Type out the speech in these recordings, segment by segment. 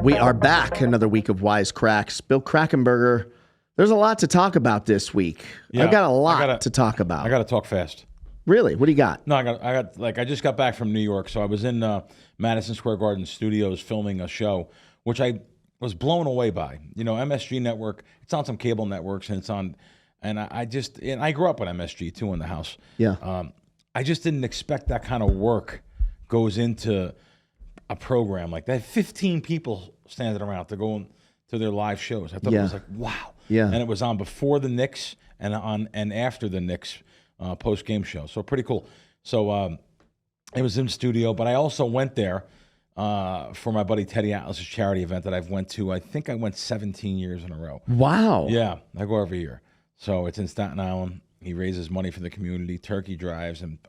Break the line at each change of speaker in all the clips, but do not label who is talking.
We are back. Another week of Wise Kracks. Bill Krackomberger, there's a lot to talk about this week.
Yeah,
I've got a lot to talk about.
I got to talk fast.
Really? What do you got?
No, I just got back from New York, so I was in Madison Square Garden Studios filming a show, which I was blown away by. You know, MSG Network, it's on some cable networks, and it's on, and I grew up on MSG too in the house.
Yeah.
I just didn't expect that kind of work goes into a program like that. 15 people standing around to go to their live shows. I thought it was like, wow.
Yeah.
And it was on before the Knicks and after the Knicks post-game show. So pretty cool. So it was in studio, but I also went there for my buddy Teddy Atlas's charity event that I've went to. I think I went 17 years in a row.
Wow.
Yeah, I go every year. So it's in Staten Island. He raises money for the community, turkey drives, and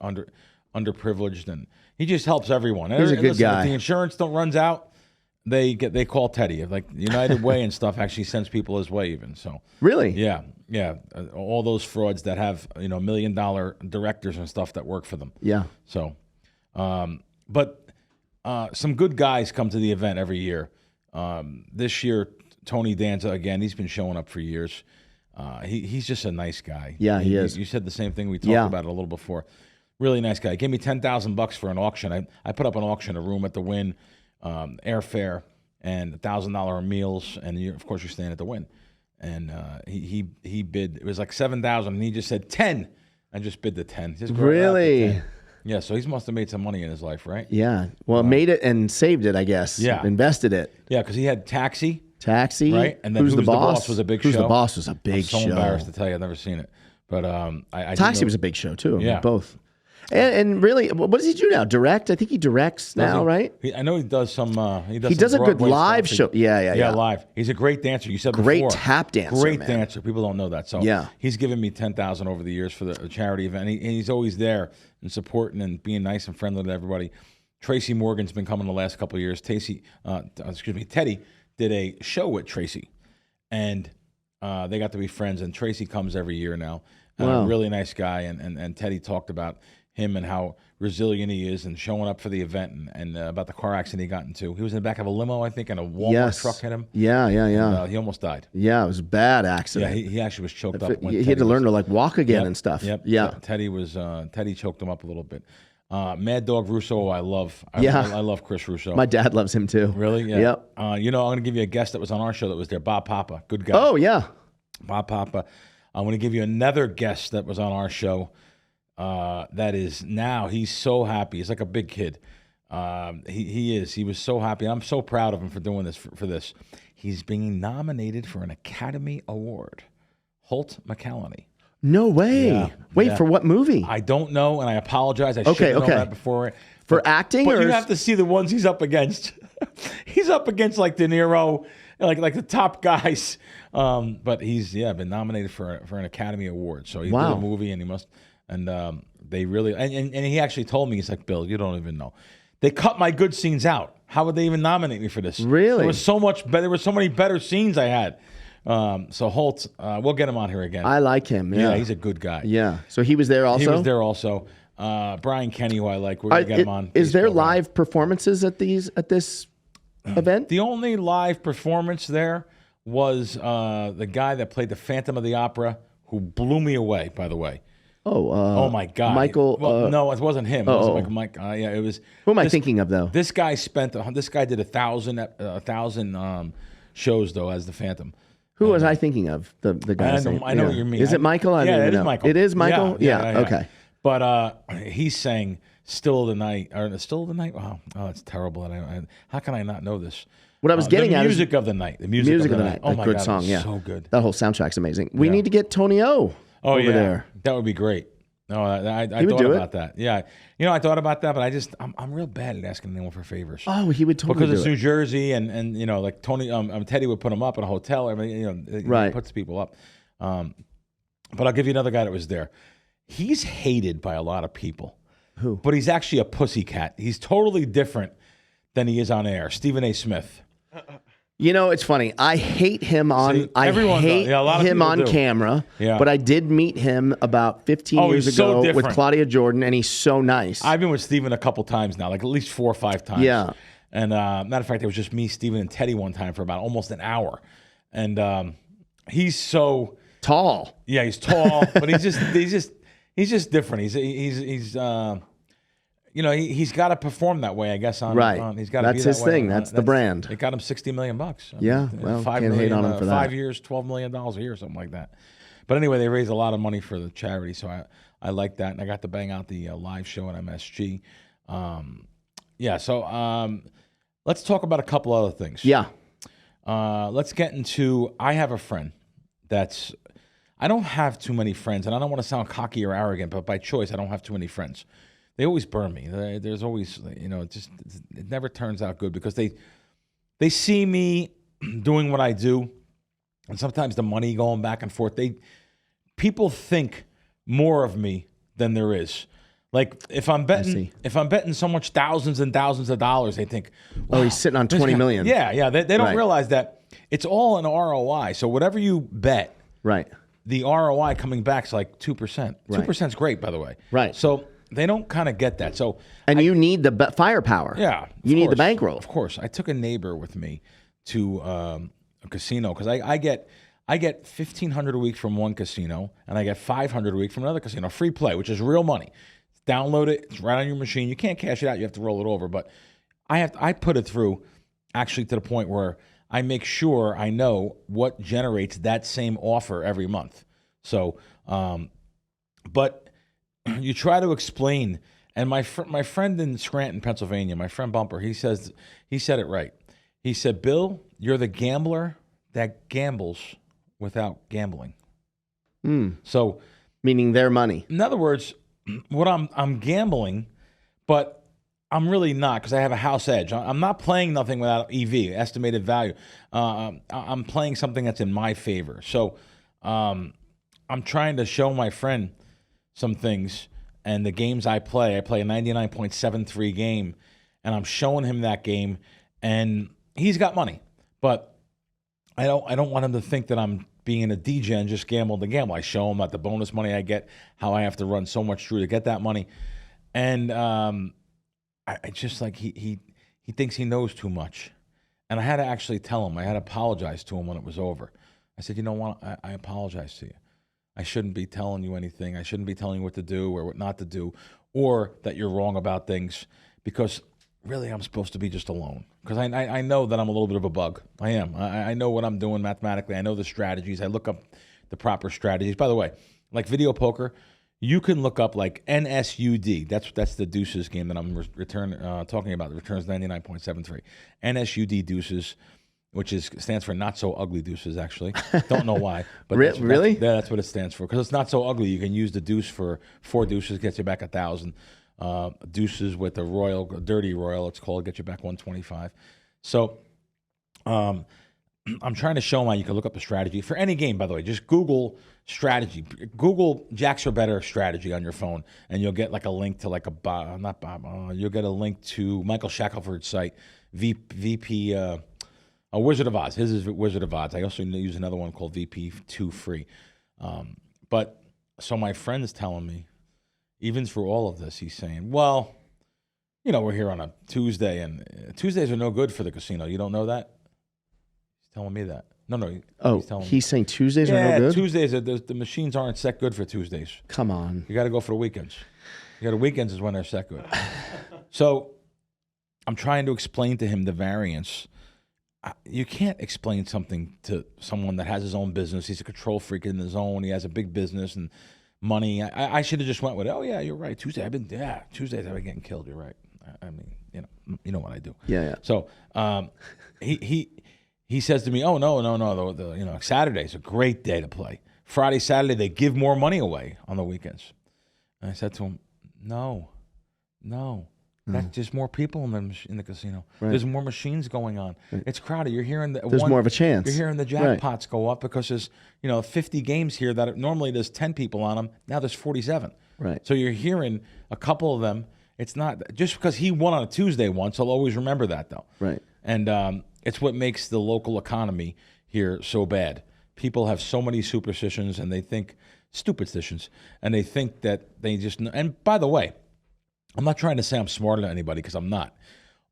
underprivileged, and he just helps everyone.
He's a good guy.
If the insurance don't runs out, they call Teddy. Like United Way and stuff actually sends people his way even. So
really,
yeah. All those frauds that have $1 million directors and stuff that work for them.
Yeah.
So, but some good guys come to the event every year. This year, Tony Danza again. He's been showing up for years. He's just a nice guy.
Yeah, he is.
You said the same thing. We talked about it a little before. Really nice guy. He gave me $10,000 for an auction. I put up an auction, a room at the Wynn, airfare, and $1,000 meals, and of course you're staying at the Wynn. And he bid. It was like $7,000, and he just said 10. I just bid the 10. Just
really?
10. Yeah. So he must have made some money in his life, right?
Yeah. Well, made it and saved it, I guess.
Yeah.
Invested it.
Yeah, because he had Taxi,
right?
And then Who's the Boss was a big show.
Who's the Boss was a big show.
I'm so embarrassed to tell you, I've never seen it. But
Taxi was a big show too. Yeah, both. And really, what does he do now? Direct? I think he directs now, right?
I know he does some. He
does a good live show. Yeah,
live. He's a great dancer. You said
great
before.
Tap dancer.
Great
man.
dancer. People don't know that. So he's given me $10,000 over the years for the charity event. And he's always there and supporting and being nice and friendly to everybody. Tracy Morgan's been coming the last couple of years. Teddy did a show with Tracy, and they got to be friends. And Tracy comes every year now.
Wow.
A really nice guy. And Teddy talked about him and how resilient he is and showing up for the event and about the car accident he got into. He was in the back of a limo, I think, and a Walmart truck hit him.
Yeah.
And, he almost died.
Yeah, it was a bad accident.
Yeah, he actually was choked up.
He had to learn to walk again and stuff.
Yep.
Yeah.
Teddy choked him up a little bit. Mad Dog Russo, I love. I love Chris Russo.
My dad loves him too.
Really? Yeah.
Yep.
I'm going to give you a guest that was on our show that was there, Bob Papa. Good guy.
Oh, yeah.
Bob Papa. I'm going to give you another guest that was on our show. That is now, he's so happy. He's like a big kid. He is. He was so happy. I'm so proud of him for doing this, for this. He's being nominated for an Academy Award. Holt McCallany.
No way.
Yeah,
Wait, for what movie?
I don't know, and I apologize. I should have known that before.
For acting?
But you have to see the ones he's up against. He's up against like De Niro, like the top guys. But he's been nominated for an Academy Award. So he did a movie, and he must. And they really and he actually told me, he's like, Bill, you don't even know. They cut my good scenes out. How would they even nominate me for this?
Really?
There was so much better. There were so many better scenes I had. So Holt, we'll get him on here again.
I like him. Yeah,
he's a good guy.
Yeah. So he was there also.
He was there also. Brian Kenny, who I like, we're gonna get him on.
Is there live performances at this event?
The only live performance there was the guy that played the Phantom of the Opera, who blew me away. By the way.
Oh
my God,
Michael.
No, it wasn't him. It wasn't Mike. It was.
Who am I thinking of though?
This guy did 1,000 shows though as the Phantom.
Who was I thinking of? The guy.
I know what you mean.
Is it Michael? I don't even
it
know.
Is Michael.
It is Michael. Yeah. Okay.
But he sang "Still of the Night" or "Still of the Night." Wow, it's terrible. How can I not know this?
What I was getting at
is music of the night. The music of the night. Oh my
good
God,
song. Yeah,
so good.
That whole soundtrack's amazing. We need to get Tony O. over there.
That would be great. No, I thought about that. Yeah, I thought about that, but I'm real bad at asking anyone for favors.
Oh, he would totally
because it's New Jersey, and like Tony, Teddy would put him up in a hotel. He puts people up. But I'll give you another guy that was there. He's hated by a lot of people.
Who?
But he's actually a pussycat. He's totally different than he is on air. Stephen A. Smith.
You know, it's funny. I hate him on.
See,
I
everyone
hate
does. Yeah, a lot of
him
people
on
do.
camera.
Yeah.
But I did meet him about 15 years
he's so
ago with
different.
Claudia Jordan, and he's so nice.
I've been with Steven a couple times now, like at least 4 or 5 times.
Yeah.
And matter of fact, it was just me, Steven, and Teddy one time for about almost an hour. And he's so
Tall.
Yeah, he's tall, but he's just different. He's he's got to perform that way, I guess. He's got to
That's
be
his
that way.
thing. That's the brand.
It got him $60 million.
Yeah, well, can't hate on him for that.
5 years, $12 million a year, something like that. But anyway, they raised a lot of money for the charity, so I like that, and I got to bang out the live show at MSG. So let's talk about a couple other things.
Yeah.
Let's get into. I have a friend that's. I don't have too many friends, and I don't want to sound cocky or arrogant, but by choice, I don't have too many friends. They always burn me. There's always, it never turns out good because they see me doing what I do, and sometimes the money going back and forth. People think more of me than there is. Like if I'm betting so much thousands and thousands of dollars, they think, wow,
oh, he's sitting on 20 million.
Yeah. They don't realize that it's all an ROI. So whatever you bet,
right,
the ROI coming back is like 2%. 2% is great, by the way.
Right.
So they don't kind of get that. So
you need the firepower.
Yeah.
You need the bankroll.
Of course. I took a neighbor with me to a casino because I get $1,500 a week from one casino and I get $500 a week from another casino. Free play, which is real money. Download it. It's right on your machine. You can't cash it out. You have to roll it over. But I put it through actually to the point where I make sure I know what generates that same offer every month. So, but you try to explain. And my friend in Scranton, Pennsylvania, my friend Bumper, he said it right. He said, Bill, you're the gambler that gambles without gambling. So,
meaning their money.
In other words, what I'm gambling, but I'm really not because I have a house edge. I'm not playing nothing without EV, estimated value. I'm playing something that's in my favor. So I'm trying to show my friend some things and the games I play. I play a 99.73 game, and I'm showing him that game, and he's got money. But I don't want him to think that I'm being a DJ and just gamble to gamble. I show him that the bonus money I get, how I have to run so much through to get that money. And I just like he thinks he knows too much. And I had to actually tell him, I had to apologize to him when it was over. I said, you know what, I apologize to you. I shouldn't be telling you anything. I shouldn't be telling you what to do or what not to do, or that you're wrong about things, because really I'm supposed to be just alone. Because I know that I'm a little bit of a bug. I am. I know what I'm doing mathematically. I know the strategies. I look up the proper strategies. By the way, like video poker, you can look up like NSUD. That's the deuces game that I'm talking about. The returns 99.73. NSUD deuces, which stands for not so ugly deuces. Actually, don't know why, but
really,
that's what it stands for. Because it's not so ugly. You can use the deuce for 4 deuces, gets you back 1,000. Deuces with a dirty royal, it's called, get you back 125. So, I'm trying to show him how you can look up a strategy for any game. By the way, just Google strategy. Google Jacks or Bettor strategy on your phone, and you'll get like a link to like you'll get a link to Michael Shackelford's site, VP, Wizard of Odds. His is Wizard of Odds. I also use another one called VP2 Free. But so my friend's telling me, even through all of this, he's saying, well, we're here on a Tuesday, and Tuesdays are no good for the casino. You don't know that? He's telling me that. No.
He's saying Tuesdays are no good?
Tuesdays, the machines aren't set good for Tuesdays.
Come on.
You got to go for the weekends. Weekends is when they're set good. So I'm trying to explain to him the variance. You can't explain something to someone that has his own business. He's a control freak in his own. He has a big business and money. I should have just went with, oh yeah, you're right. Tuesdays I've been getting killed. You're right. I mean, you know what I do.
Yeah.
So he says to me, oh no. The Saturday's a great day to play. Friday, Saturday they give more money away on the weekends. And I said to him, no. That's just more people in the casino. Right. There's more machines going on. Right. It's crowded. You're hearing
there's more of a chance.
You're hearing the jackpots go up because there's 50 games here that normally there's 10 people on them. Now there's 47.
Right.
So you're hearing a couple of them. It's not just because he won on a Tuesday once. I'll always remember that though.
Right.
And it's what makes the local economy here so bad. People have so many superstitions, and they think stupidstitions, and they think that they just. And by the way, I'm not trying to say I'm smarter than anybody because I'm not.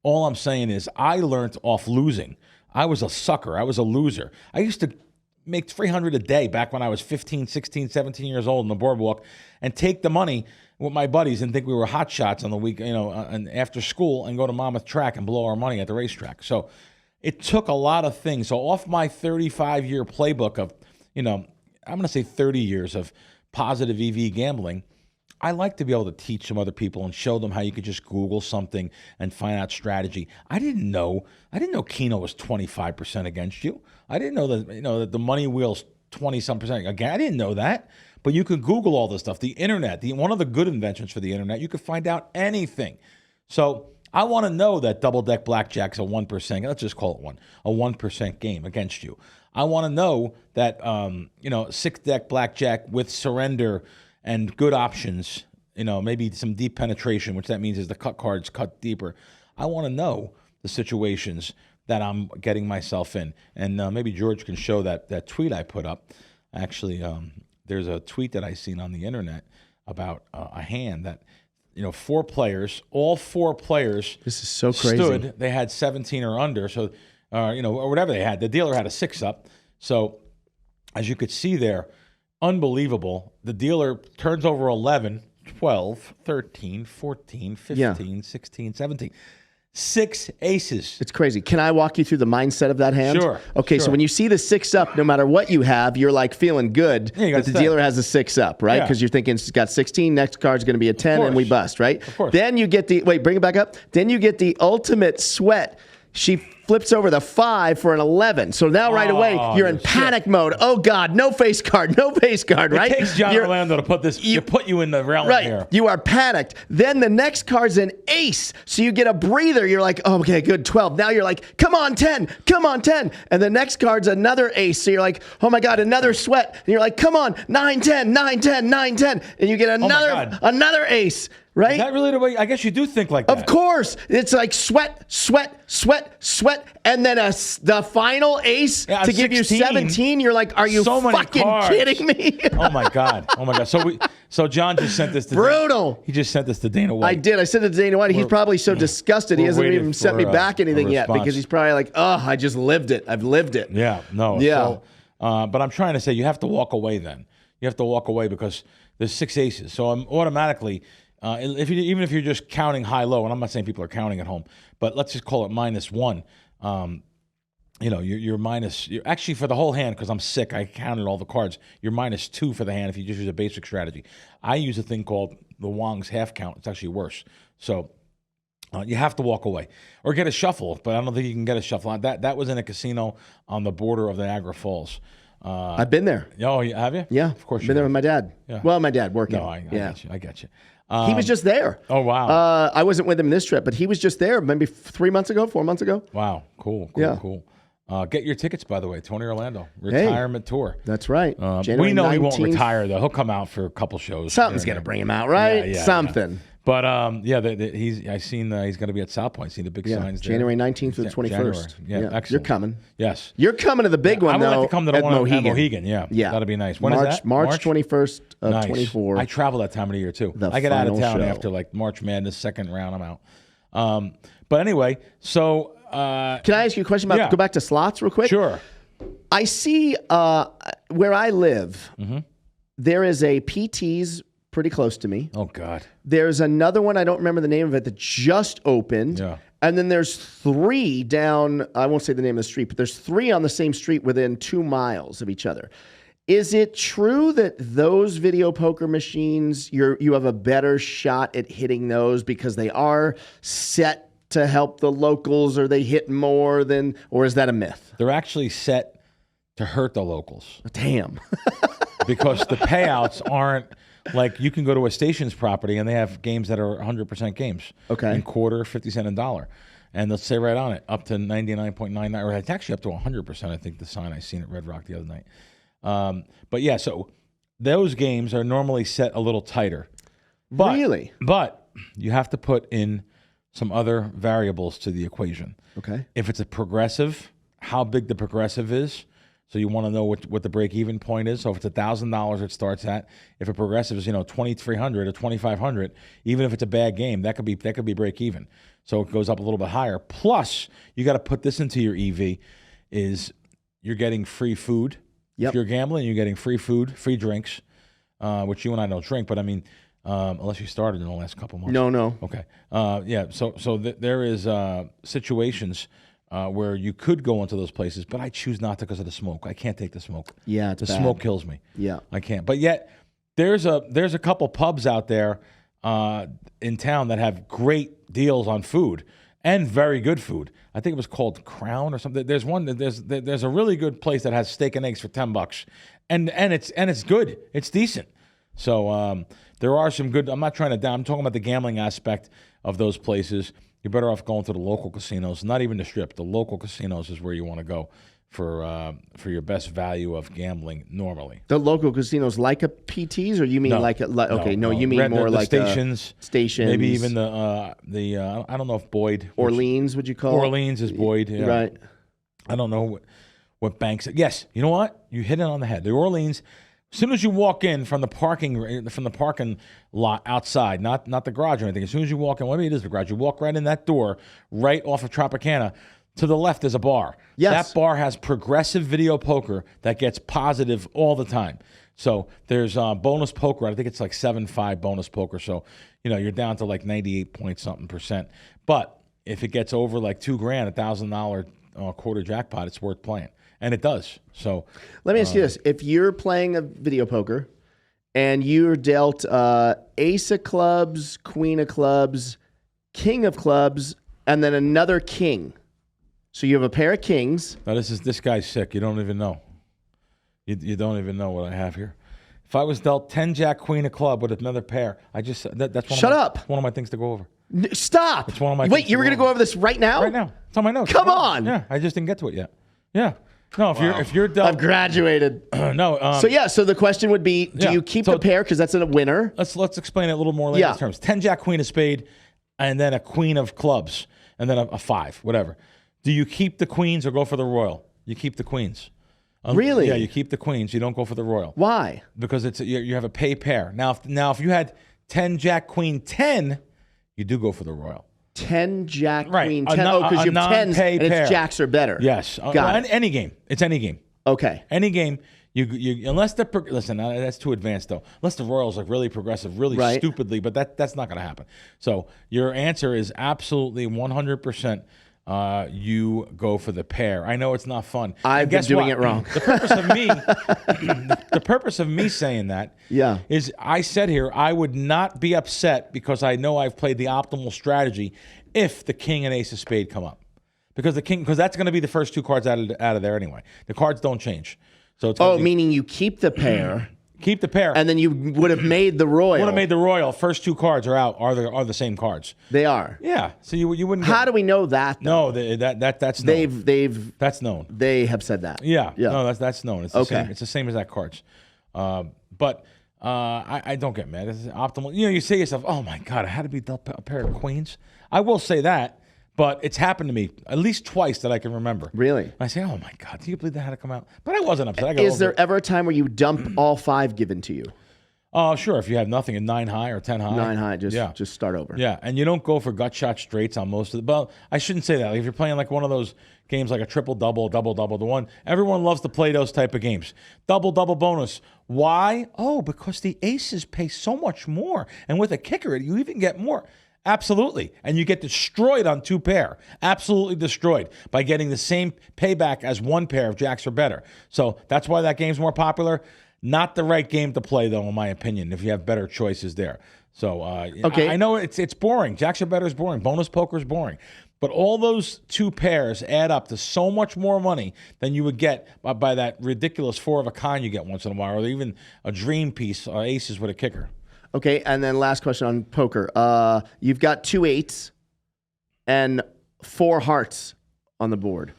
All I'm saying is I learned off losing. I was a sucker. I was a loser. I used to make $300 a day back when I was 15, 16, 17 years old in the boardwalk, and take the money with my buddies and think we were hot shots on the week, and after school, and go to Monmouth Track and blow our money at the racetrack. So it took a lot of things. So off my 35-year playbook of, I'm going to say 30 years of positive EV gambling, I like to be able to teach some other people and show them how you could just Google something and find out strategy. I didn't know Keno was 25% against you. I didn't know that the money wheel's 20-some% again. I didn't know that. But you could Google all this stuff. The internet, one of the good inventions for the internet, you could find out anything. So I want to know that double-deck blackjack's a 1%. Let's just call it a 1% game against you. I want to know that 6-deck blackjack with surrender and good options, maybe some deep penetration, which that means is the cut cards cut deeper. I want to know the situations that I'm getting myself in. And maybe George can show that tweet I put up. Actually, there's a tweet that I seen on the internet about a hand that, all four players.
This is so crazy.
Stood. They had 17 or under, so or whatever they had. The dealer had a 6 up. So as you could see there, unbelievable. The dealer turns over 11, 12, 13, 14, 15, 16, 17. 6 aces.
It's crazy. Can I walk you through the mindset of that hand?
Sure.
Okay,
sure.
So when you see the 6 up, no matter what you have, you're like feeling good that the dealer has a 6 up, right? Because you're thinking it's got 16, next card's going to be a 10, and we bust, right?
Of course.
Then you get bring it back up. Then you get the ultimate sweat. She flips over the 5 for an 11. So now right away, you're in panic mode. Oh, God, no face card, right?
It takes John Orlando to put put you in the realm here.
You are panicked. Then the next card's an ace. So you get a breather. You're like, oh, okay, good, 12. Now you're like, come on, 10. And the next card's another ace. So you're like, oh, my God, another sweat. And you're like, come on, 9, 10. And you get another ace. Right?
Is that really the way? I guess you do think like that.
Of course. It's like sweat, and then the final ace to give you 17. You're like, are you fucking kidding me?
Oh my God. So John just sent this to
Brutal.
He just sent this to Dana White.
I did. I sent it to Dana White. He's probably so disgusted he hasn't even sent me back anything yet because he's probably like, oh, I just lived it. I've lived it.
Yeah. No.
Yeah.
So, but I'm trying to say you have to walk away then. You have to walk away because there's 6 aces. So I'm automatically... even if you're just counting high-low, and I'm not saying people are counting at home, but let's just call it -1. You're minus. You're actually for the whole hand because I'm sick. I counted all the cards. You're -2 for the hand if you just use a basic strategy. I use a thing called the Wong's half count. It's actually worse. So you have to walk away or get a shuffle, but I don't think you can get a shuffle. That was in a casino on the border of Niagara Falls.
I've been there.
Oh, have you?
Yeah,
of course.
I've been there with my dad.
Yeah.
Well, my dad working.
No, I get you.
He was just there.
Oh, wow.
I wasn't with him this trip, but he was just there maybe 4 months ago.
Wow. Cool. Get your tickets, by the way. Tony Orlando, retirement tour.
That's right.
We know 19th. He won't retire, though. He'll come out for a couple shows.
Something's going to bring him out, right?
Yeah,
something.
Yeah. But, he's going to be at South Point. Seen the big signs there.
January 19th to the 21st.
Yeah, excellent.
You're coming.
Yes.
You're coming to the big one, though.
I would like to come to the one at Mohegan. Yeah. That'd be nice. When is that?
March 21st of 24.
I travel that time of the year, too. I get out of town after, like, March Madness, second round, I'm out. But anyway, so...
Can I ask you a question about, go back to slots real quick?
Sure.
I see where I live, there is a PT's pretty close to me.
Oh, God.
There's another one, I don't remember the name of it, that just opened.
Yeah.
And then there's 3 down, I won't say the name of the street, but there's 3 on the same street within 2 miles of each other. Is it true that those video poker machines, you have a better shot at hitting those because they are set to help the locals, or they hit more than, or is that a myth?
They're actually set to hurt the locals.
Damn.
Because the payouts aren't like you can go to a station's property and they have games that are 100% games.
Okay.
In quarter, 50 cent, and dollar. And they'll say right on it, up to 99.99, or it's actually up to 100%, I think the sign I seen at Red Rock the other night. But yeah, so those games are normally set a little tighter.
Really?
But you have to put in some other variables to the equation.
Okay.
If it's a progressive, how big the progressive is. So you want to know what the break-even point is. So if it's $1,000 it starts at, if a progressive is, $2,300 or $2,500, even if it's a bad game, that could be break-even. So it goes up a little bit higher. Plus, you got to put this into your EV, is you're getting free food.
Yep.
If you're gambling, you're getting free food, free drinks, which you and I don't drink, but I mean, unless you started in the last couple months.
No.
Okay. Yeah. So there is situations where you could go into those places, but I choose not to because of the smoke. I can't take the smoke.
Yeah, it's
the
bad.
smoke kills me.
Yeah,
I can't. But yet, there's a couple pubs out there in town that have great deals on food and very good food. I think it was called Crown or something. There's one. There's a really good place that has steak and eggs for $10, and it's good. It's decent. So there are some good. I'm not trying to down. I'm talking about the gambling aspect of those places. You're better off going to the local casinos, not even the Strip. The local casinos is where you want to go for your best value of gambling normally.
The local casinos like a PT's, or you mean you mean more like
stations, maybe even the I don't know if Boyd
Orleans, would you call it?
Orleans is Boyd, yeah.
Right?
I don't know what banks. Yes, you know what? You hit it on the head. The Orleans. As soon as you walk in from the parking lot outside, not the garage or anything. As soon as you walk in, maybe it is the garage. You walk right in that door, right off of Tropicana. To the left is a bar.
Yes.
That bar has progressive video poker that gets positive all the time. So there's bonus poker. I think it's like 7.5 bonus poker. So you're down to like 98 point something %. But if it gets over like $2,000, $1,000 quarter jackpot, it's worth playing. And it does. So
let me ask you this. If you're playing a video poker and you're dealt ace of clubs, queen of clubs, king of clubs, and then another king. So you have a pair of kings.
Now this guy's sick. You don't even know. You don't even know what I have here. If I was dealt 10 jack queen of club with another pair, that's one of my things to go over.
Stop.
It's one of my
Wait, you were going to go over this right now?
Right now. It's on my notes.
Come on.
Yeah, I just didn't get to it yet. Yeah. No, if you're dealt,
I've graduated.
No.
So the question would be, do you keep the pair because that's a winner?
Let's explain it a little more in terms. 10 jack queen of spade, and then a queen of clubs, and then a 5, whatever. Do you keep the queens or go for the royal? You keep the queens.
Really?
Yeah, you keep the queens. You don't go for the royal.
Why?
Because you have a pay pair. Now if you had 10 jack queen 10, you do go for the royal.
10 jack queen 10.
Because
you have 10s and
pair.
it's jacks or better.
Yes.
Got it.
Any game. It's any game.
Okay.
Any game. You unless listen, that's too advanced though. Unless the Royals are really progressive, really stupidly, but that's not going to happen. So your answer is absolutely 100%. You go for the pair. I know it's not fun.
I've been doing it wrong.
The purpose of me saying that is I said here I would not be upset because I know I've played the optimal strategy if the king and ace of spade come up. Because that's going to be the first 2 cards out of there anyway. The cards don't change. So it's
meaning you keep the pair.
Keep the pair.
And then you would have made the royal.
Would have made the royal. First 2 cards are out. Are the same cards?
They are.
Yeah. So you wouldn't.
How do we know that?
Though? No, that's known.
That's
known.
They have said that.
Yeah. No, that's known. It's the same. It's the same as that cards. But I don't get mad. It's optimal. You say to yourself, "Oh my God, I had to be dealt a pair of queens." I will say that. But it's happened to me at least twice that I can remember.
Really?
I say, oh, my God, do you believe that had to come out? But I wasn't upset.
Is there ever a time where you dump all 5 given to you?
Sure, if you have nothing in 9 high or 10 high.
9 high, just start over.
Yeah, and you don't go for gut shot straights on most of the. Well, I shouldn't say that. Like if you're playing like one of those games like a triple-double, double-double, the one, everyone loves to play those type of games. Double-double bonus. Why? Oh, because the aces pay so much more. And with a kicker, you even get more. Absolutely. And you get destroyed on 2 pair. Absolutely destroyed by getting the same payback as 1 pair of jacks or better. So that's why that game's more popular. Not the right game to play, though, in my opinion, if you have better choices there. So I know it's boring. Jacks or better is boring. Bonus poker is boring. But all those 2 pairs add up to so much more money than you would get by that ridiculous 4 of a kind you get once in a while, or even a dream piece, aces with a kicker.
Okay, and then last question on poker. You've got 2 8s and 4 hearts on the board.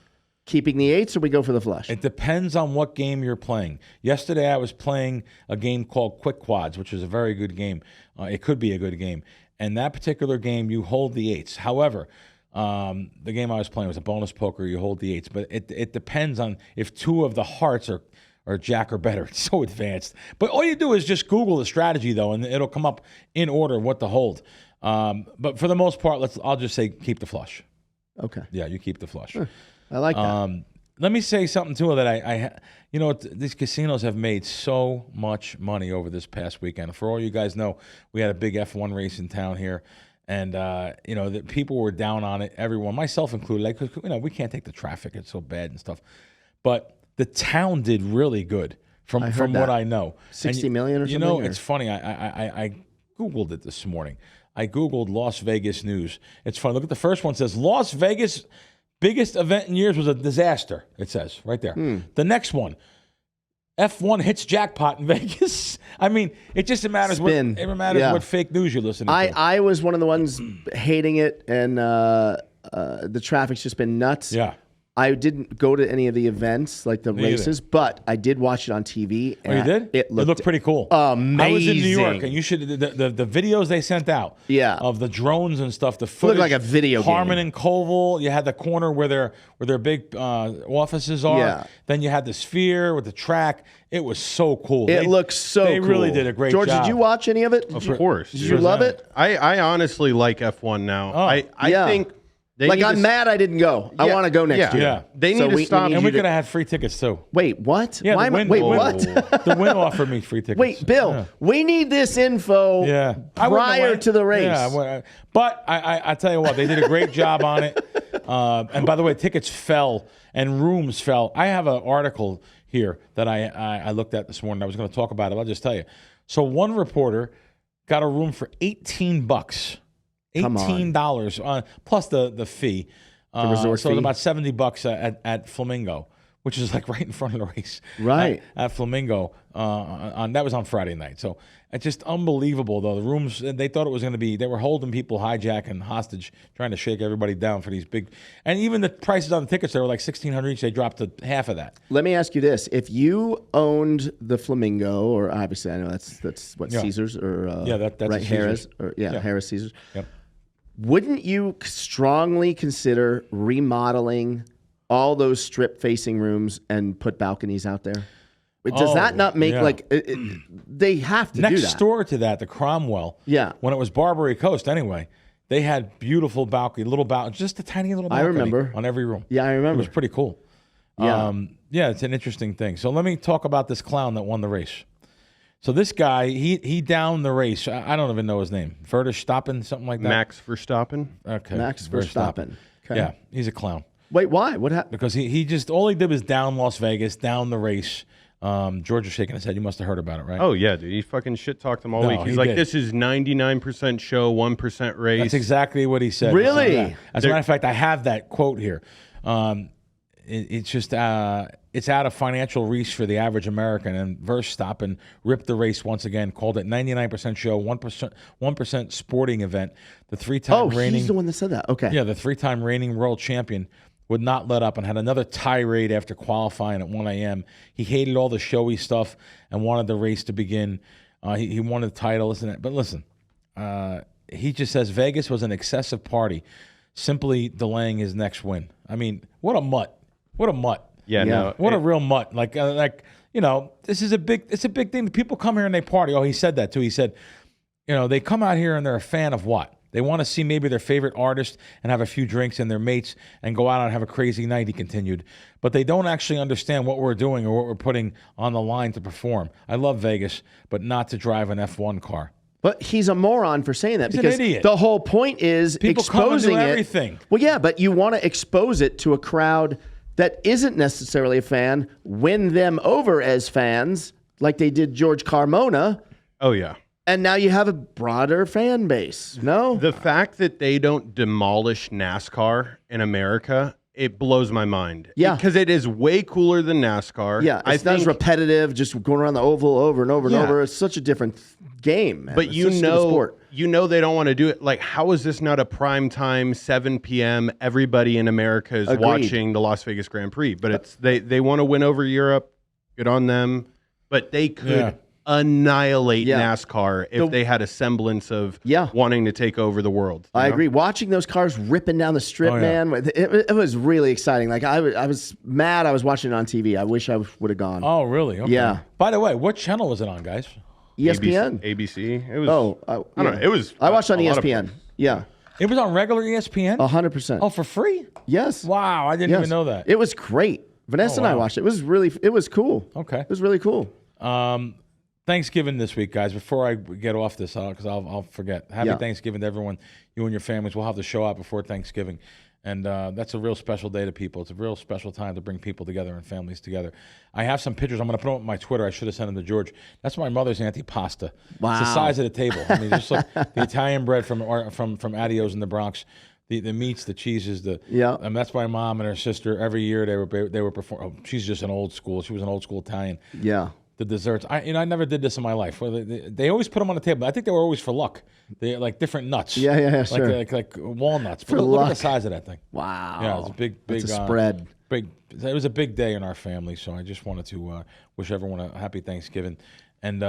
Keeping the 8s, or we go for the flush?
It depends on what game you're playing. Yesterday, I was playing a game called Quick Quads, which is a very good game. It could be a good game. And that particular game, you hold the eights. However, the game I was playing was a bonus poker. You hold the eights, but it depends on if two of the hearts are jack or better. It's so advanced. But all you do is just Google the strategy, though, and it'll come up in order what to hold. But for the most part, I'll just say keep the flush.
Okay.
Yeah, you keep the flush.
I like that.
Let me say something too that these casinos have made so much money over this past weekend. For all you guys know, we had a big F1 race in town here, and the people were down on it. Everyone, myself included, like we can't take the traffic; it's so bad and stuff. But the town did really good from what I know.
60 million or something.
It's funny. I Googled it this morning. I Googled Las Vegas news. It's funny. Look at the first one. It says Las Vegas biggest event in years was a disaster. It says right there. The next one, F1 hits jackpot in Vegas. I mean, it just matters. What fake news you're listening to.
I was one of the ones hating it, and the traffic's just been nuts.
Yeah.
I didn't go to any of the events, like the races, but I did watch it on TV.
And you did?
It looked
pretty cool.
Amazing.
I was in New York, and you should the videos they sent out.
Yeah.
Of the drones and stuff. The footage.
Looked like a video
Harmon
game.
and Koval. You had the corner where their big offices are.
Yeah.
Then you had the sphere with the track. It was so cool.
It looks so cool.
They really did a great
job. George, did you watch any of it?
Of course.
Did you love it?
I honestly like F1 now.
Oh.
I think...
I'm mad I didn't go. I want to go next year.
Yeah.
They need to stop.
And we could have had free tickets too.
Wait, what?
Yeah,
wait, what?
The Wynn offered me free tickets.
Wait, Bill, we need this info prior to the race.
Yeah, but I tell you what, they did a great job on it. And by the way, tickets fell and rooms fell. I have an article here that I looked at this morning. I was going to talk about it. I'll just tell you. So one reporter got a room for $18. $18 plus the fee.
The resort
so
fee.
It's about $70 at Flamingo, which is like right in front of the race.
Right.
At Flamingo. That was on Friday night. So it's just unbelievable, though. The rooms, they thought it was going to be, they were holding people hijacking hostage, trying to shake everybody down for these big, and even the prices on the tickets, they were like $1,600 each. They dropped to half of that.
Let me ask you this. If you owned the Flamingo, or obviously I know that's what, Caesars, or
that's
right,
Caesars.
Harris, Harris Caesars.
Yep.
Wouldn't you strongly consider remodeling all those strip-facing rooms and put balconies out there? Does that not make they have to do that?
Next door to that, the Cromwell.
Yeah.
When it was Barbary Coast, anyway, they had beautiful balcony, just a tiny little balcony.
I remember
on every room.
Yeah, I remember.
It was pretty cool.
Yeah.
It's an interesting thing. So let me talk about this clown that won the race. So this guy, he downed the race. I don't even know his name. Verstappen, something like that.
Max Verstappen.
Okay.
Max Verstappen. Okay.
Yeah, he's a clown.
Wait, why? What happened?
Because he just, all he did was down Las Vegas, down the race. George is shaking his head. You must have heard about it, right?
Oh, yeah, dude. He fucking shit-talked them all week. He's like, this is 99% show, 1% race.
That's exactly what he said.
Really?
As a matter of fact, I have that quote here. It's just it's out of financial reach for the average American, and Verstappen ripped the race once again, called it 99% show, 1% sporting event. The three-time reigning...
he's the one that said that. Okay.
Yeah, the three-time reigning world champion would not let up and had another tirade after qualifying at 1 a.m. He hated all the showy stuff and wanted the race to begin. He wanted the title, isn't it? But listen, he just says Vegas was an excessive party, simply delaying his next win. I mean, what a mutt. What a mutt.
Yeah. No,
what a real mutt. This is it's a big thing. People come here and they party. Oh, he said that too. He said, they come out here and they're a fan of what? They want to see maybe their favorite artist and have a few drinks and their mates and go out and have a crazy night, he continued. But they don't actually understand what we're doing or what we're putting on the line to perform. I love Vegas, but not to drive an F1 car.
But he's a moron for saying that, because
an idiot.
The whole point is
people
exposing
come and do
it.
Everything.
Well, yeah, but you want to expose it to a crowd that isn't necessarily a fan, win them over as fans, like they did George Carmona.
Oh, yeah.
And now you have a broader fan base. No?
The fact that they don't demolish NASCAR in America, it blows my mind.
Yeah.
Because it is way cooler than NASCAR.
Yeah, it's not as repetitive, just going around the oval over and over and over. It's such a different game, man.
But
it's sport.
you know they don't want to do it. Like, how is this not a prime time, 7 p.m., everybody in America is watching the Las Vegas Grand Prix? But it's they want to win over Europe. Good on them. But they could annihilate NASCAR if they had a semblance of wanting to take over the world.
I agree. Watching those cars ripping down the strip, man, it was really exciting. Like I was mad I was watching it on TV. I wish I would have gone.
Oh, really? Okay.
Yeah.
By the way, what channel was it on, guys?
ESPN.
ABC. It was. I don't know. It was.
I watched on ESPN. Yeah.
It was on regular ESPN?
100%.
Oh, for free?
Yes.
Wow, I didn't even know that.
It was great. Vanessa and I watched it. It was cool.
Okay.
It was really cool.
Thanksgiving this week, guys. Before I get off this, because I'll forget. Happy Thanksgiving to everyone, you and your families. We'll have the show out before Thanksgiving. And that's a real special day to people. It's a real special time to bring people together and families together. I have some pictures. I'm going to put them on my Twitter. I should have sent them to George. That's my mother's antipasta.
Wow.
It's the size of the table. I mean, just like the Italian bread from Adio's in the Bronx. The meats, the cheeses, that's my mom and her sister. Every year they were performing. Oh, she's just an old school. She was an old school Italian.
Yeah.
The desserts. I never did this in my life. They always put them on the table. I think they were always for luck. They like different nuts.
Yeah, sure.
Like walnuts.
For
look
luck.
at the size of that thing.
Wow.
Yeah, it's a big.
It's a spread.
It was a big day in our family, so I just wanted to wish everyone a happy Thanksgiving. And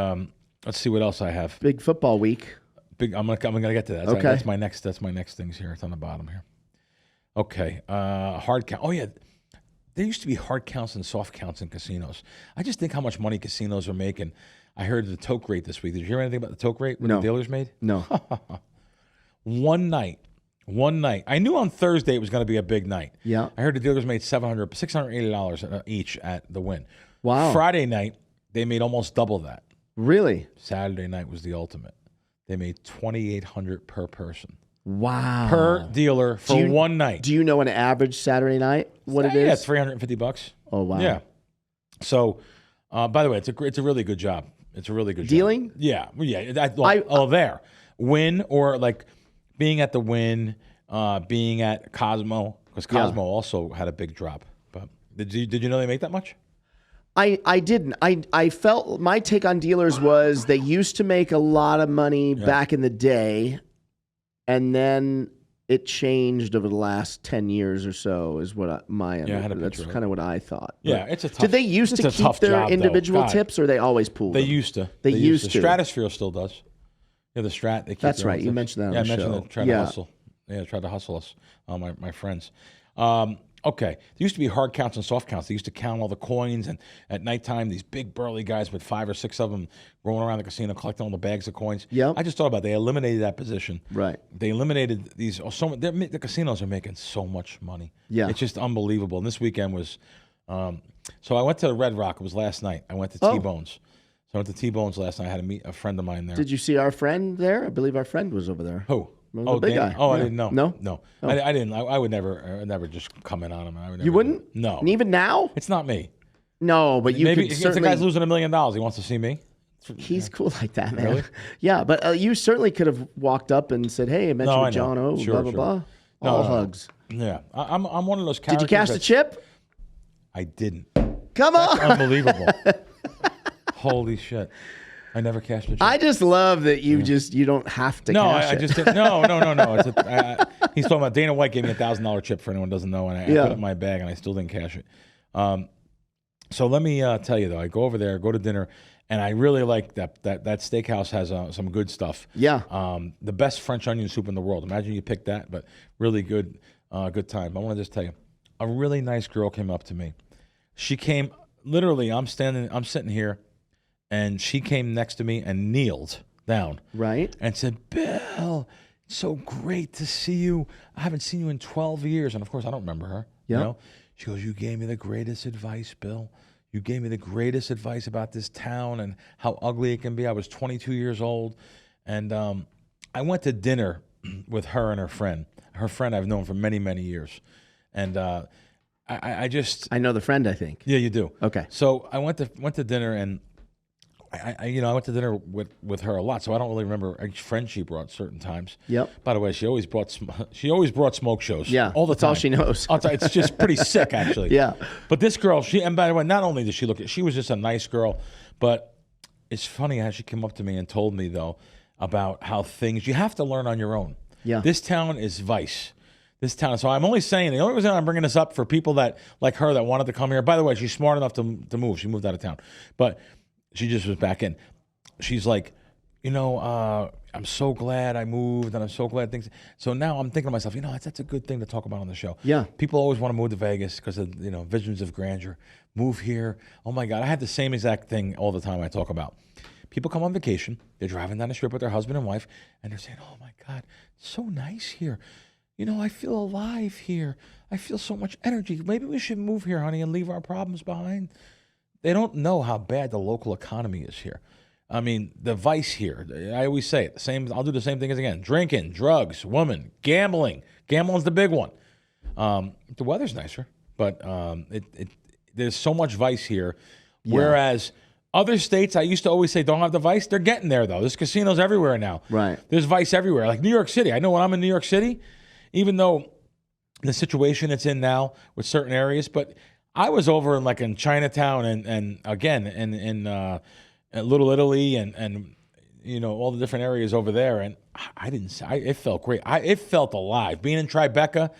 let's see what else I have.
Big football week.
I'm gonna get to that.
Okay.
That's my next things here. It's on the bottom here. Okay. Hard count. Oh yeah. There used to be hard counts and soft counts in casinos. I just think how much money casinos are making. I heard the toke rate this week. Did you hear anything about the toke rate? What the dealers made?
No.
One night. I knew on Thursday it was going to be a big night.
Yeah.
I heard the dealers made $680 each at the win.
Wow.
Friday night, they made almost double that.
Really?
Saturday night was the ultimate. They made $2,800 per person.
Wow.
Per dealer for one night.
Do you know an average Saturday night what it is?
Yeah, it's $350.
Oh, wow.
Yeah. So, by the way, it's a really good job. It's a really good
dealing?
job. Yeah. There. Win or like being at the Win, being at Cosmo, because Cosmo also had a big drop. But did you know they make that much?
I didn't. I felt my take on dealers was they used to make a lot of money back in the day, and then it changed over the last 10 years or so is what that's kind of what I thought.
Yeah, it's a tough.
Did they used to keep their individual tips, or they always pooled?
They used to.
They used to.
Stratosphere still does. Yeah, the Strat. They keep
That's right. You
tips.
mentioned that on
the
show.
I mentioned that. Tried to hustle. Yeah, tried to hustle us. My friends. Okay. There used to be hard counts and soft counts. They used to count all the coins, and at nighttime, these big burly guys with 5 or 6 of them rolling around the casino collecting all the bags of coins.
Yeah.
I just thought about it. They eliminated that position.
Right.
They eliminated these. The casinos are making so much money.
Yeah.
It's just unbelievable. And this weekend was. So I went to Red Rock. It was last night. I went to T-Bones. So I went to T-Bones last night. I had to meet a friend of mine there.
Did you see our friend there? I believe our friend was over there.
Who?
The big guy.
Oh, yeah. I didn't know.
No?
Oh. I didn't. I would never just comment on him.
You wouldn't?
No.
And even now?
It's not me.
No, but you
maybe
could
if the
certainly...
guy's losing $1 million. He wants to see me.
He's cool like that, man.
Really?
Yeah, but you certainly could have walked up and said, "Hey, I met you with John O."
Sure,
blah blah blah. All hugs.
Yeah, I'm one of those characters.
Did you cash the chip?
I didn't.
Come on.
That's unbelievable. Holy shit. I never cashed a chip.
I just love that you don't have to cash it.
I just didn't. No. He's talking about Dana White gave me a $1,000 chip for anyone who doesn't know, and I put it in my bag, and I still didn't cash it. So let me tell you, though. I go over there, go to dinner, and I really like that steakhouse has some good stuff.
Yeah.
The best French onion soup in the world. Imagine you picked that, but really good time. I want to just tell you, a really nice girl came up to me. She came, literally, I'm sitting here, and she came next to me and kneeled down.
Right.
And said, "Bill, it's so great to see you. I haven't seen you in 12 years. And of course, I don't remember her.
Yeah.
You know? She goes, "You gave me the greatest advice, Bill. You gave me the greatest advice about this town and how ugly it can be. I was 22 years old." And I went to dinner with her and her friend. Her friend I've known for many, many years. And I
know the friend, I think.
Yeah, you do.
Okay.
So I went to dinner, and I went to dinner with her a lot, so I don't really remember each friend she brought certain times.
Yep.
By the way, she always brought smoke shows.
Yeah,
all the
that's
time.
all she knows.
It's just pretty sick, actually.
Yeah.
But this girl, and by the way, not only did she she was just a nice girl, but it's funny how she came up to me and told me though about how things you have to learn on your own.
Yeah.
This town is vice. This town. So I'm only saying, the only reason I'm bringing this up for people that like her that wanted to come here. By the way, she's smart enough to move. She moved out of town, but she just was back in. she's like, I'm so glad I moved, and I'm so glad things. So now I'm thinking to myself, that's a good thing to talk about on the show.
Yeah.
People always want to move to Vegas because of visions of grandeur. Move here. Oh my God, I have the same exact thing all the time I talk about. People come on vacation. They're driving down the strip with their husband and wife, and they're saying, "Oh my God, it's so nice here. I feel alive here. I feel so much energy. Maybe we should move here, honey, and leave our problems behind." They don't know how bad the local economy is here. I mean, the vice here, I always say it, I'll do the same thing as again. Drinking, drugs, women, gambling. Gambling's the big one. The weather's nicer, but there's so much vice here. Yeah. Whereas other states, I used to always say don't have the vice. They're getting there, though. There's casinos everywhere now.
Right.
There's vice everywhere. Like New York City. I know when I'm in New York City, even though the situation it's in now with certain areas, but I was over in Chinatown and again in Little Italy and all the different areas over there, and it felt great. It felt alive. Being in Tribeca,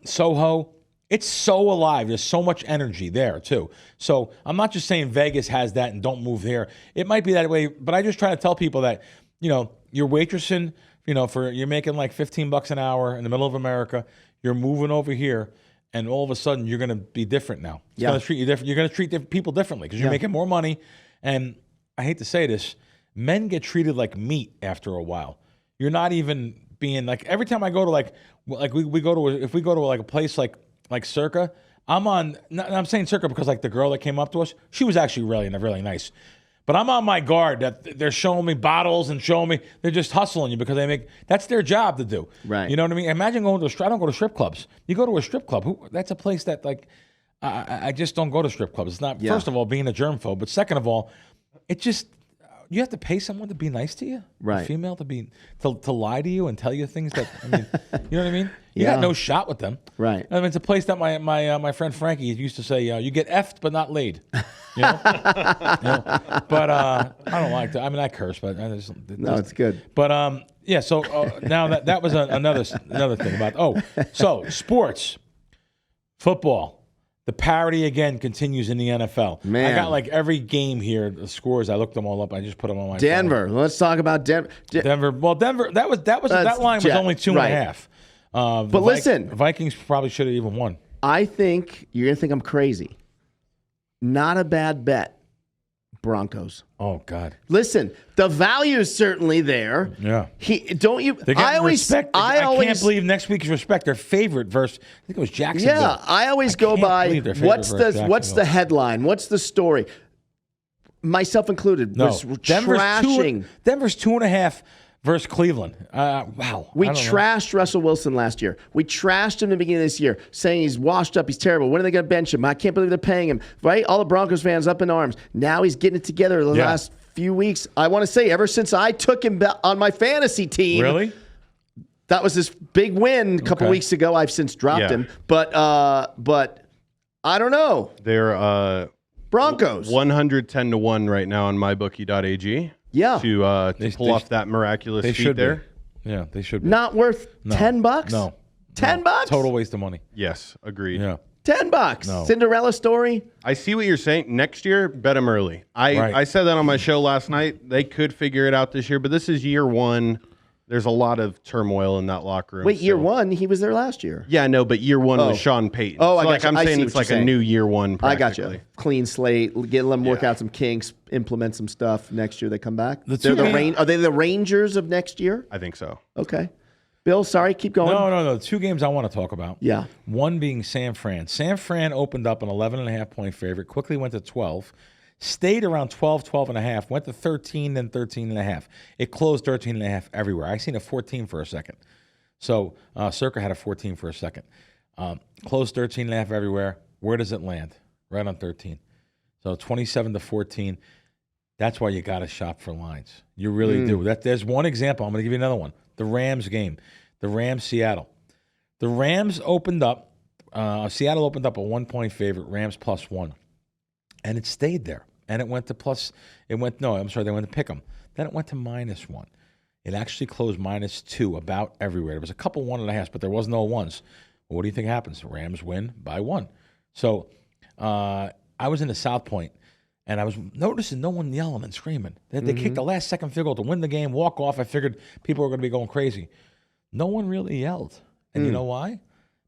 Soho, it's so alive. There's so much energy there too. So I'm not just saying Vegas has that and don't move here. It might be that way, but I just try to tell people that you're waitressing, you're making like $15 an hour in the middle of America. You're moving over here. And all of a sudden, you're going to be different now. It's going to treat you different. You're going to treat people differently because you're making more money. And I hate to say this, men get treated like meat after a while. You're not even being like every time I go to we go to if we go to a place like Circa, I'm saying Circa because the girl that came up to us, she was actually really nice. But I'm on my guard that they're showing me bottles and showing me they're just hustling you because that's their job to do.
Right.
You know what I mean? Imagine going to I don't go to strip clubs. You go to a strip club. That's a place that I just don't go to strip clubs. It's not first of all being a germphobe, but second of all, it just you have to pay someone to be nice to you.
Right.
A female to lie to you and tell you things that you know what I mean? You got no shot with them.
Right.
I mean, it's a place that my friend Frankie used to say, you get effed but not laid. But I don't like that. I mean, I curse, but
no, it's good.
But so now that was another thing about so sports, football. The parity again continues in the NFL.
Man,
I got every game here. The scores, I looked them all up. I just put them on my
Denver.
phone.
Let's talk about Denver.
Denver. Well, Denver. That line was only 2.5.
But listen,
Vikings probably should have even won.
I think you're gonna think I'm crazy. Not a bad bet. Broncos.
Oh God!
Listen, the value is certainly there.
Yeah.
Don't you?
I always respect. I can't believe next week's respect. Their favorite versus I think it was Jacksonville.
Yeah, I always go by what's the headline? What's the story? Myself included.
No,
was trashing.
Denver's 2.5 versus Cleveland. Wow.
We trashed Russell Wilson last year. We trashed him in the beginning of this year, saying he's washed up, he's terrible. When are they going to bench him? I can't believe they're paying him. Right? All the Broncos fans up in arms. Now he's getting it together the last few weeks. I want to say, ever since I took him on my fantasy team.
Really?
That was this big win a couple weeks ago. I've since dropped him. But I don't know.
They're
Broncos.
110-1 right now on mybookie.ag.
Yeah.
To pull off that miraculous feat there.
Yeah, they should be.
Not worth $10?
No.
$10?
Total waste of money.
Yes, agreed.
Yeah.
$10.
No.
Cinderella story.
I see what you're saying. Next year, bet them early. I said that on my show last night. They could figure it out this year, but this is year one. There's a lot of turmoil in that locker room.
Wait, year one? He was there last year.
Yeah, no, but year one was Sean Payton.
Oh,
so
I got you.
I'm saying it's like a new year one practically.
I got you. Clean slate. Let them work out some kinks, implement some stuff. Next year they come back. Are they the Rangers of next year?
I think so.
Okay. Bill, sorry, keep going.
No. 2 games I want to talk about.
Yeah.
One being San Fran. San Fran opened up an 11.5-point favorite, quickly went to 12. Stayed around 12, 12.5, went to 13, then 13.5. It closed 13.5 everywhere. I seen a 14 for a second. So Circa had a 14 for a second. Closed 13.5 everywhere. Where does it land? Right on 13. So 27-14. That's why you got to shop for lines. You really do. There's one example. I'm going to give you another one. The Rams game. The Rams-Seattle. The Rams opened up. Seattle opened up a 1-point favorite. Rams +1. And it stayed there. And it went to they went to pick 'em. Then it went to -1. It actually closed -2 about everywhere. There was a couple 1.5s, but there was no ones. Well, what do you think happens? The Rams win by 1. So I was in the South Point, And I was noticing no one yelling and screaming. They kicked the last second field goal to win the game, walk off. I figured people were going to be going crazy. No one really yelled. And you know why?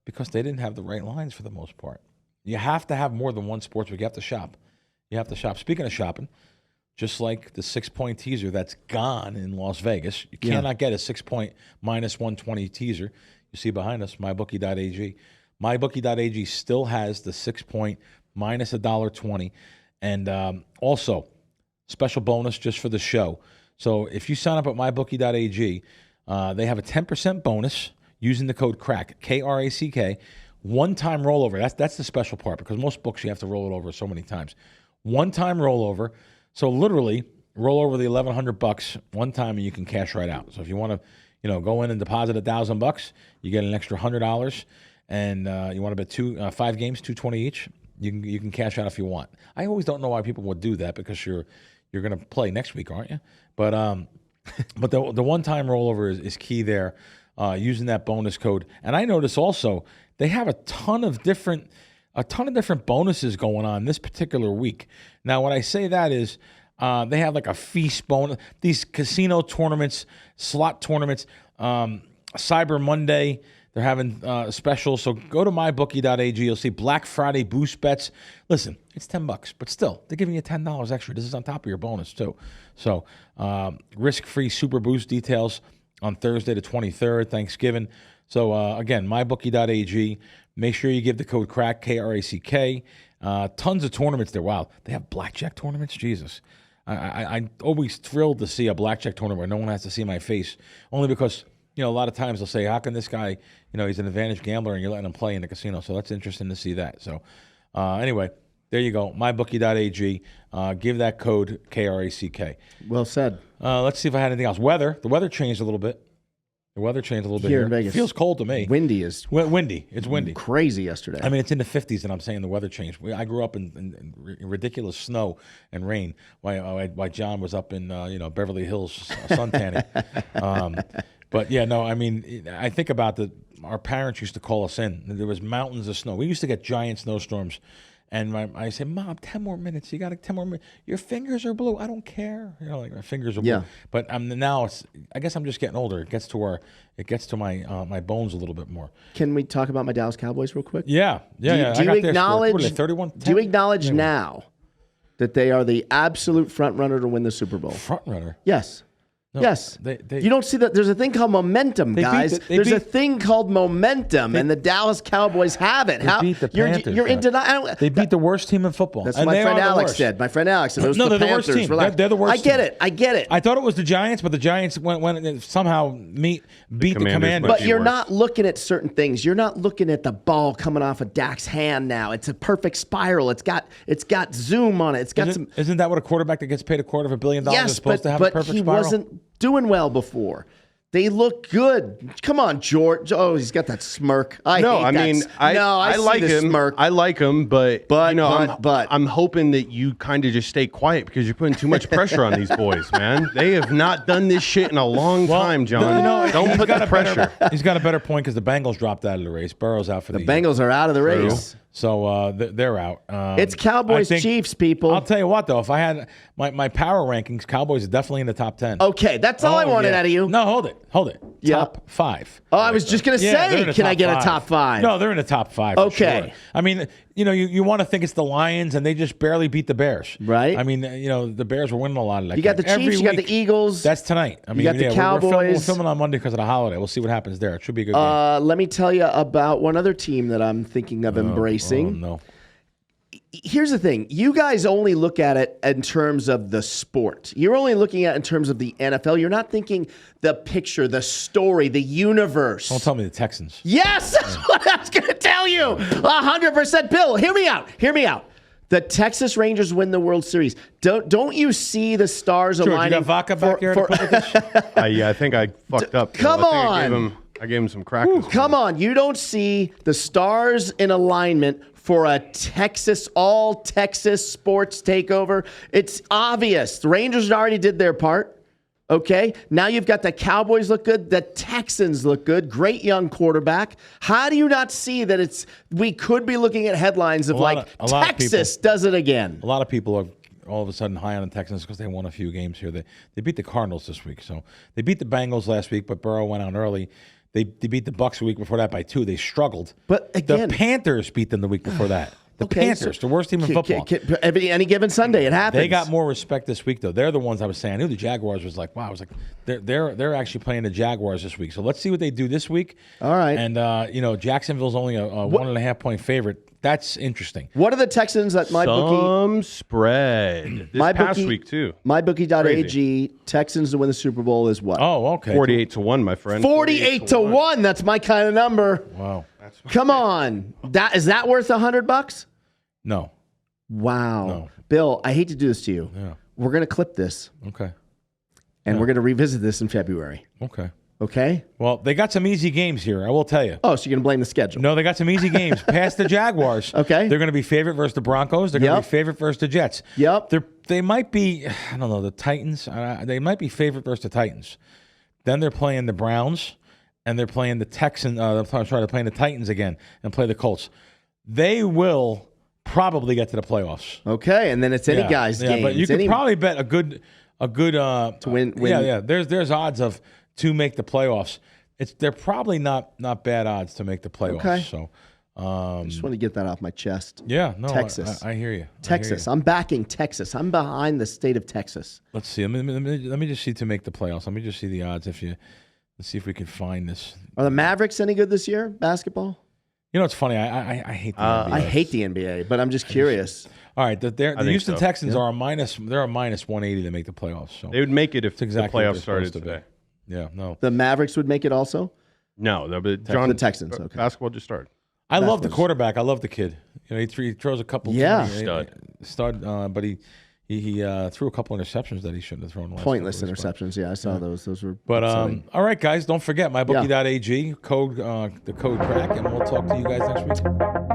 Because they didn't have the right lines for the most part. You have to have more than one sportsbook. You have to shop. Speaking of shopping, just like the 6-point teaser that's gone in Las Vegas, you cannot get a 6-point minus 120 teaser. You see behind us, mybookie.ag. Mybookie.ag still has the 6-point minus $1.20. And also, special bonus just for the show. So if you sign up at mybookie.ag, they have a 10% bonus using the code KRACK, K-R-A-C-K, one-time rollover. That's the special part, because most books you have to roll it over so many times. One-time rollover. So literally, roll over the $1,100 one time, and you can cash right out. So if you want to, go in and deposit $1,000, you get an extra $100, and you want to bet 5 games, $220 each. You can cash out if you want. I always don't know why people would do that, because you're going to play next week, aren't you? But the one-time rollover is key there, using that bonus code. And I notice also they have a ton of different bonuses going on this particular week. Now, when I say that is they have like a feast bonus, these casino tournaments, slot tournaments, Cyber Monday. They're having specials, so go to mybookie.ag. You'll see Black Friday boost bets. Listen, it's $10, but still, they're giving you $10 extra. This is on top of your bonus, too. So risk-free super boost details on Thursday the 23rd, Thanksgiving. So, again, mybookie.ag. Make sure you give the code KRACK, K-R-A-C-K. Tons of tournaments there. Wow, they have blackjack tournaments? Jesus. I'm always thrilled to see a blackjack tournament where no one has to see my face, only because – a lot of times they'll say, how can this guy, he's an advantage gambler and you're letting him play in the casino. So that's interesting to see that. So anyway, there you go. Mybookie.ag. Give that code KRACK.
Well said.
Let's see if I had anything else. The weather changed a little bit.
Here in Vegas.
It feels cold to me.
Windy.
It's windy.
Crazy yesterday.
I mean, it's in the 50s, and I'm saying the weather changed. I grew up in ridiculous snow and rain while John was up in Beverly Hills suntanning. But yeah, no, I mean, I think about our parents used to call us in. There was mountains of snow. We used to get giant snowstorms. And I said, Mom, 10 more minutes. You got 10 more minutes. Your fingers are blue. I don't care. My fingers are blue. Yeah. But now I guess I'm just getting older. It gets to my bones a little bit more.
Can we talk about my Dallas Cowboys real quick?
Yeah.
Do you acknowledge now that they are the absolute front runner to win the Super Bowl?
Front runner?
Yes. No, yes. You don't see that. There's a thing called momentum, guys. There's a thing called momentum, and the Dallas Cowboys have it.
Beat the Panthers,
you're in denial.
They beat the worst team in football.
That's what my friend Alex said. My friend Alex said,
they're the worst team. They're the worst
team. I get it.
I thought it was the Giants, but the Giants went and somehow beat the Commanders.
But you're not looking at certain things. You're not looking at the ball coming off of Dak's hand now. It's a perfect spiral. It's got zoom on it. It's got some.
Isn't that what a quarterback that gets paid $250 million is supposed to have a perfect spiral?
But he wasn't doing well before. They look good. Come on, George. Oh, he's got that smirk. I
like him.
Smirk.
I like him, but I'm hoping that you kind of just stay quiet, because you're putting too much pressure on these boys, man. They have not done this shit in a long time, John. Don't put the pressure.
He's got a better point, because the Bengals dropped out of the race. Burrow's out for the year.
Bengals are out of the race.
So they're out.
It's Cowboys Chiefs, people.
I'll tell you what, though. If I had my power rankings, Cowboys are definitely in the top 10.
Okay, that's all I wanted out of you.
No, hold it. Top 5.
Oh, I was just going to say, can I get a top 5?
No, they're in the top 5.
Okay.
For sure. I mean, you want to think it's the Lions, and they just barely beat the Bears.
Right.
I mean, the Bears were winning a lot of that.
You got the Chiefs, you got the Eagles.
That's tonight. I mean,
you got the Cowboys.
We're filming on Monday because of the holiday. We'll see what happens there. It should be a good game.
Let me tell you about one other team that I'm thinking of embracing.
Oh, no.
Here's the thing. You guys only look at it in terms of the sport. You're only looking at it in terms of the NFL. You're not thinking the picture, the story, the universe.
Don't tell me the Texans.
Yes, that's what I was going to tell you. 100%. Bill, hear me out. The Texas Rangers win the World Series. Don't you see the stars aligning?
You got vodka back here?
Yeah, I think I fucked up.
Come on.
I gave him some crackers.
Come on. You don't see the stars in alignment for a all Texas sports takeover. It's obvious. The Rangers already did their part. Okay, now you've got the Cowboys look good. The Texans look good. Great young quarterback. How do you not see that we could be looking at headlines of Texas does it again?
A lot of people all of a sudden high on the Texans because they won a few games here. They beat the Cardinals this week. So they beat the Bengals last week, but Burrow went out early. They beat the Bucs a week before that by 2. They struggled.
But again,
the Panthers beat them the week before that. The
Okay,
Panthers, the worst team in football.
Any given Sunday, it happens.
They got more respect this week, though. They're the ones I was saying. I knew the Jaguars was like, wow. I was like, they're actually playing the Jaguars this week. So let's see what they do this week.
All right.
And Jacksonville's only a 1.5 point favorite. That's interesting.
What are the Texans at my bookie?
Some spread this past week too.
MyBookie.ag. Texans to win the Super Bowl is what?
Oh, okay.
48-1, my friend.
48 to 1. That's my kind of number.
Wow.
Come on. Is that worth $100?
No.
Wow.
No.
Bill, I hate to do this to you.
Yeah.
We're going to clip this.
Okay.
And we're going to revisit this in February.
Okay.
Okay?
Well, they got some easy games here, I will tell you.
Oh, so you're going to blame the schedule?
No, they got some easy games. Past the Jaguars.
Okay.
They're going to be favorite versus the Broncos. They're going to be favorite versus the Jets.
Yep.
They might be, I don't know, the Titans. They might be favorite versus the Titans. Then they're playing the Browns, and they're playing the Texans. They're playing the Titans again and play the Colts. They will probably get to the playoffs.
Okay, and then it's any guy's game.
But you could probably bet a good to
win.
Yeah. There's odds of to make the playoffs. They're probably not bad odds to make the playoffs.
Okay.
So
I just want to get that off my chest.
Yeah, no,
Texas.
I hear you.
Texas. I'm backing Texas. I'm behind the state of Texas.
Let's see. Let me just see to make the playoffs. Let me just see the odds. Let's see if we can find this.
Are the Mavericks any good this year? Basketball?
You know, it's funny. I hate the NBA.
I hate the NBA, but I'm just curious.
All right, the Houston Texans are a minus. They're a minus 180 to make the playoffs. So
they would make it if the playoffs started
today. Yeah, no.
The Mavericks would make it also?
No,
the Texans. Okay.
Basketball just started.
I love the quarterback. I love the kid. You know, he throws a couple. Stud. But he threw a couple interceptions that he shouldn't have thrown.
Pointless interceptions. Yeah, I saw those. Those were.
But all right, guys, don't forget mybookie.ag code the code crack, and we'll talk to you guys next week.